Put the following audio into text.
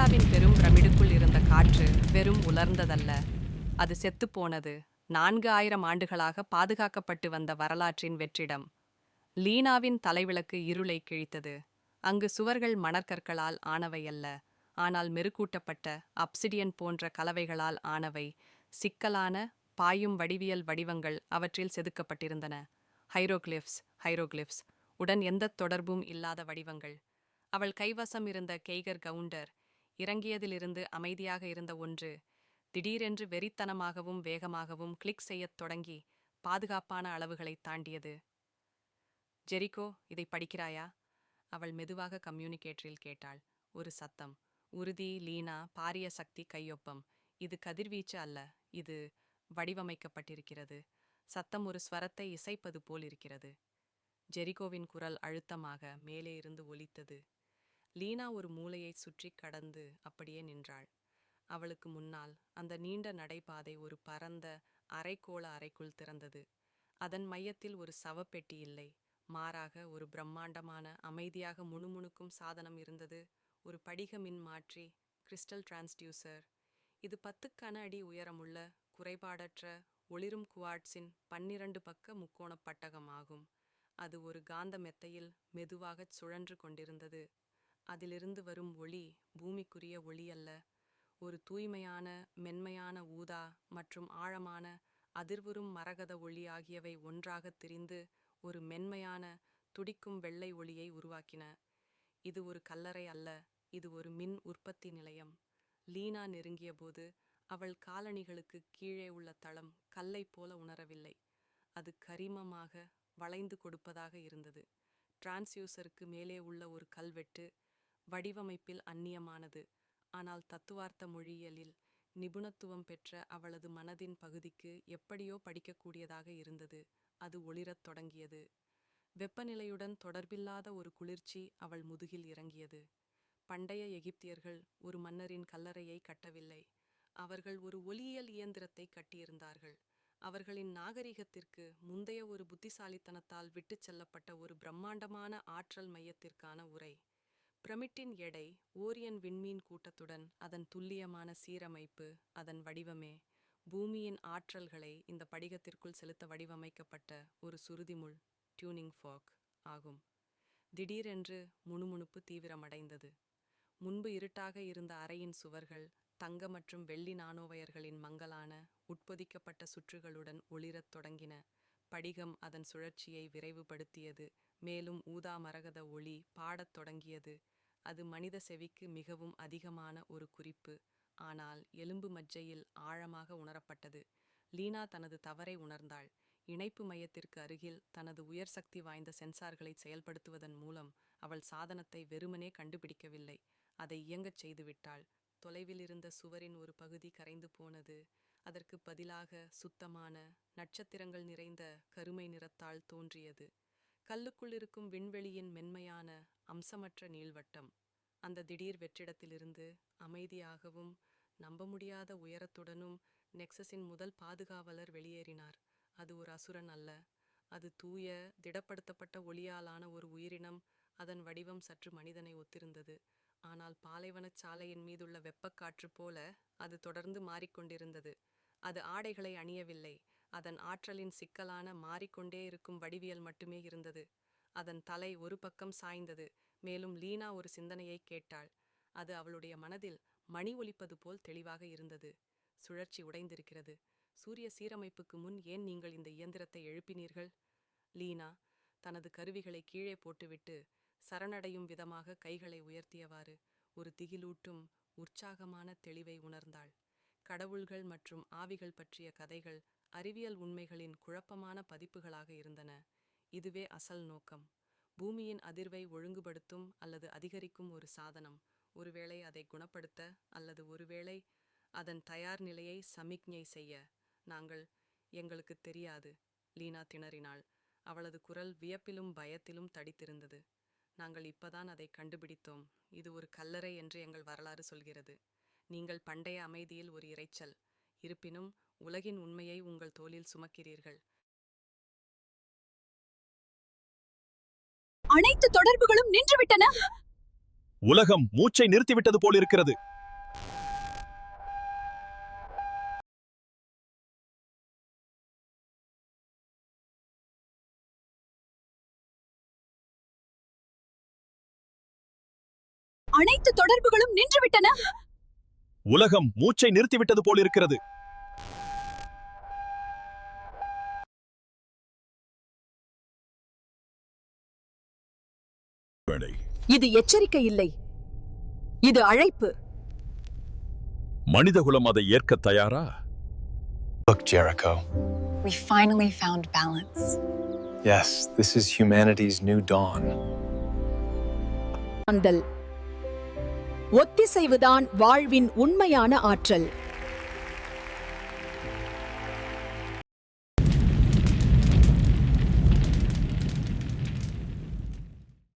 கிசாவின் பெரும் பிரமிடுக்குள் இருந்த காற்று வெறும் உலர்ந்ததல்ல, அது செத்துப்போனது. 4000 ஆண்டுகளாக பாதுகாக்கப்பட்டு வந்த வரலாற்றின் வெற்றிடம். லீனாவின் தலைவிளக்கு இருளை கிழித்தது. அங்கு சுவர்கள் மணற்கற்களால் ஆனவை அல்ல, ஆனால் மெருகூட்டப்பட்ட அப்சிடியன் போன்ற கலவைகளால் ஆனவை. சிக்கலான பாயும் வடிவியல் வடிவங்கள் அவற்றில் செதுக்கப்பட்டிருந்தன. ஹைரோகிளிப்ஸ் உடன் எந்த தொடர்பும் இல்லாத வடிவங்கள். அவள் கைவசம் இருந்த கெய்கர் கவுண்டர் இறங்கியதிலிருந்து அமைதியாக இருந்த ஒன்று திடீரென்று வெறித்தனமாகவும் வேகமாகவும் கிளிக் செய்யத் தொடங்கி பாதுகாப்பான அளவுகளை தாண்டியது. ஜெரிகோ, இதை படிக்கிறாயா? அவள் மெதுவாக கம்யூனிகேட்டரில் கேட்டாள். ஒரு சத்தம். உறுதி, லீனா, பாரிய சக்தி கையொப்பம். இது கதிர்வீச்சு அல்ல, இது வடிவமைக்கப்பட்டிருக்கிறது. சத்தம் ஒரு ஸ்வரத்தை இசைப்பது போல் இருக்கிறது. ஜெரிகோவின் குரல் அழுத்தமாக மேலே இருந்து ஒலித்தது. லீனா ஒரு மூலையை சுற்றி கடந்து அப்படியே நின்றாள். அவளுக்கு முன்னால் அந்த நீண்ட நடைபாதை ஒரு பரந்த அரைக்கோள அறைக்குள் திறந்தது. அதன் மையத்தில் ஒரு சவப்பெட்டி இல்லை, மாறாக ஒரு பிரம்மாண்டமான அமைதியாக முணுமுணுக்கும் சாதனம் இருந்தது. ஒரு படிக மின் மாற்றி, கிறிஸ்டல் டிரான்ஸ்டியூசர். இது 10 கன அடி உயரமுள்ள குறைபாடற்ற ஒளிரும் குவார்ட்ஸின் 12 பக்க முக்கோணப் பட்டகமாகும். அது ஒரு காந்த மெத்தையில் மெதுவாகச் சுழன்று கொண்டிருந்தது. அதிலிருந்து வரும் ஒளி பூமிக்குரிய ஒளி அல்ல. ஒரு தூய்மையான மென்மையான ஊதா மற்றும் ஆழமான அதிர்வுறும் மரகத ஒளி ஆகியவை ஒன்றாகத் திரிந்து ஒரு மென்மையான துடிக்கும் வெள்ளை ஒளியை உருவாக்கின. இது ஒரு கல்லறை அல்ல, இது ஒரு மின் உற்பத்தி நிலையம். லீனா நெருங்கிய போது அவள் காலணிகளுக்கு கீழே உள்ள தளம் கல்லை போல உணரவில்லை. அது கரிமமாக வளைந்து கொடுப்பதாக இருந்தது. டிரான்ஸ்யூசருக்கு மேலே உள்ள ஒரு கல்வெட்டு வடிவமைப்பில் அந்நியமானது, ஆனால் தத்துவார்த்த மொழியியலில் நிபுணத்துவம் பெற்ற அவளது மனதின் பகுதிக்கு எப்படியோ படிக்கக்கூடியதாக இருந்தது. அது ஒளிரத் தொடங்கியது. வெப்பநிலையுடன் தொடர்பில்லாத ஒரு குளிர்ச்சி அவள் முதுகில் இறங்கியது. பண்டைய எகிப்தியர்கள் ஒரு மன்னரின் கல்லறையை கட்டவில்லை, அவர்கள் ஒரு ஒலியியல் இயந்திரத்தை கட்டியிருந்தார்கள். அவர்களின் நாகரிகத்திற்கு முந்தைய ஒரு புத்திசாலித்தனத்தால் விட்டுச் செல்லப்பட்ட ஒரு பிரம்மாண்டமான ஆற்றல் மையத்திற்கான உரை. பிரமிட்டின் எடை, ஓரியன் விண்மீன் கூட்டத்துடன் அதன் துல்லியமான சீரமைப்பு, அதன் வடிவமே பூமியின் ஆற்றல்களை இந்த படிகத்திற்குள் செலுத்த வடிவமைக்கப்பட்ட ஒரு சுருதிமுள், டியூனிங் ஃபோக் ஆகும். திடீரென்று முணுமுணுப்பு தீவிரமடைந்தது. முன்பு இருட்டாக இருந்த அறையின் சுவர்கள் தங்க மற்றும் வெள்ளி நானோவயர்களின் மங்கலான உட்பொதிக்கப்பட்ட சுற்றுகளுடன் ஒளிரத் தொடங்கின. படிகம் அதன் சுழற்சியை விரைவுபடுத்தியது, மேலும் ஊதா மரகத ஒளி பாடத் தொடங்கியது. அது மனித செவிக்கு மிகவும் அதிகமான ஒரு குறிப்பு, ஆனால் எலும்பு மஜ்ஜையில் ஆழமாக உணரப்பட்டது. லீனா தனது தவறை உணர்ந்தாள். இணைப்பு மையத்திற்கு அருகில் தனது உயர் சக்தி வாய்ந்த சென்சார்களை செயல்படுத்துவதன் மூலம் அவள் சாதனத்தை வெறுமனே கண்டுபிடிக்கவில்லை, அதை இயங்கச் செய்துவிட்டாள். தொலைவில் இருந்த சுவரின் ஒரு பகுதி கரைந்து போனது. அதற்கு பதிலாக சுத்தமான நட்சத்திரங்கள் நிறைந்த கருமை நிறத்தால் தோன்றியது. கல்லுக்குள் இருக்கும் விண்வெளியின் மென்மையான அம்சமற்ற நீள்வட்டம். அந்த திடீர் வெற்றிடத்திலிருந்து அமைதியாகவும் நம்ப முடியாத உயரத்துடனும் நெக்சஸின் முதல் பாதுகாவலர் வெளியேறினார். அது ஒரு அசுரன் அல்ல, அது தூய திடப்படுத்தப்பட்ட ஒளியாலான ஒரு உயிரினம். அதன் வடிவம் சற்று மனிதனை ஒத்திருந்தது, ஆனால் பாலைவனச் சாலையின் மீதுள்ள வெப்பக்காற்று போல அது தொடர்ந்து மாறிக்கொண்டிருந்தது. அது ஆடைகளை அணியவில்லை, அதன் ஆற்றலின் சிக்கலான மாறிக்கொண்டே இருக்கும் வடிவியல் மட்டுமே இருந்தது. அதன் தலை ஒரு பக்கம் சாய்ந்தது, மேலும் லீனா ஒரு சிந்தனையை கேட்டாள். அது அவளுடைய மனதில் மணி ஒலிப்பது போல் தெளிவாக இருந்தது. சுழற்சி உடைந்திருக்கிறது. சூரிய சீரமைப்புக்கு முன் ஏன் நீங்கள் இந்த இயந்திரத்தை எழுப்பினீர்கள்? லீனா தனது கருவிகளை கீழே போட்டுவிட்டு சரணடையும் விதமாக கைகளை உயர்த்தியவாறு ஒரு திகிலூட்டும் உற்சாகமான தெளிவை உணர்ந்தாள். கடவுள்கள் மற்றும் ஆவிகள் பற்றிய கதைகள் அறிவியல் உண்மைகளின் குழப்பமான பதிப்புகளாக இருந்தன. இதுவே அசல் நோக்கம், பூமியின் அதிர்வை ஒழுங்குபடுத்தும் அல்லது அதிகரிக்கும் ஒரு சாதனம். ஒருவேளை அதை குணப்படுத்த, அல்லது ஒருவேளை அதன் தயார் நிலையை சமிக்ஞை செய்ய. எங்களுக்கு தெரியாது. லீனா திணறினாள். அவளது குரல் வியப்பிலும் பயத்திலும் தடித்திருந்தது. நாங்கள் இப்பதான் அதை கண்டுபிடித்தோம். இது ஒரு கல்லறை என்று எங்கள் வரலாறு சொல்கிறது. நீங்கள் பண்டைய அமைதியில் ஒரு இரைச்சல். இருப்பினும் உலகின் உண்மையை உங்கள் தோளில் சுமக்கிறீர்கள். அனைத்து தொடர்புகளும் நின்றுவிட்டன. உலகம் மூச்சை நிறுத்திவிட்டது போலிருக்கிறது. அனைத்து தொடர்புகளும் நின்றுவிட்டன. உலகம் மூச்சை நிறுத்திவிட்டது போலிருக்கிறது. இது எச்சரிக்கை இல்லை, இது அழைப்பு. மனிதகுலம் அதை ஏற்க தயாரா? Look, Jericho. We finally found balance. Yes, this is humanity's new dawn. ஒத்திசைவுதான் வாழ்வின் உண்மையான ஆற்றல்.